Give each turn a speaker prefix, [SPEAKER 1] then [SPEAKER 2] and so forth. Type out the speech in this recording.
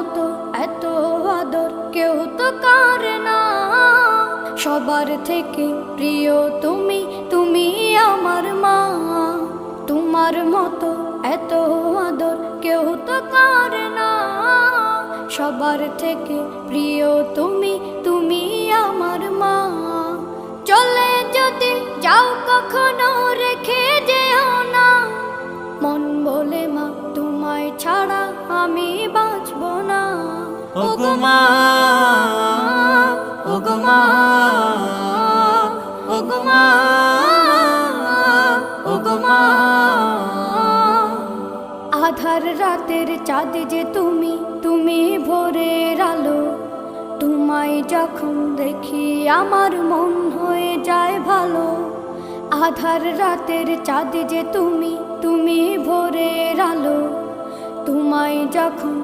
[SPEAKER 1] মতো এত আদর কেউ তো করে না। সবার থেকে প্রিয় তুমি, তুমি আমার মা। তোমার মতো এত আদর কেউ তো করে না। সবার থেকে প্রিয় তুমি, তুমি আমার মা। চলে যদি যাও কখনো রেখে যেও না, মন বলে মা তোমায় ছাড়া আমি বাঁচব না।
[SPEAKER 2] ওগো মা, ওগো মা, ওগো মা, ওগো মা।
[SPEAKER 1] আধার রাতের চাঁদ যে তুমি, তুমি ভোরের আলো। তোমায় যখন দেখি আমার মন হয়ে যায় ভালো। আধার রাতের চাঁদ যে তুমি, তুমি ভোরের আলো। তোমায় যখন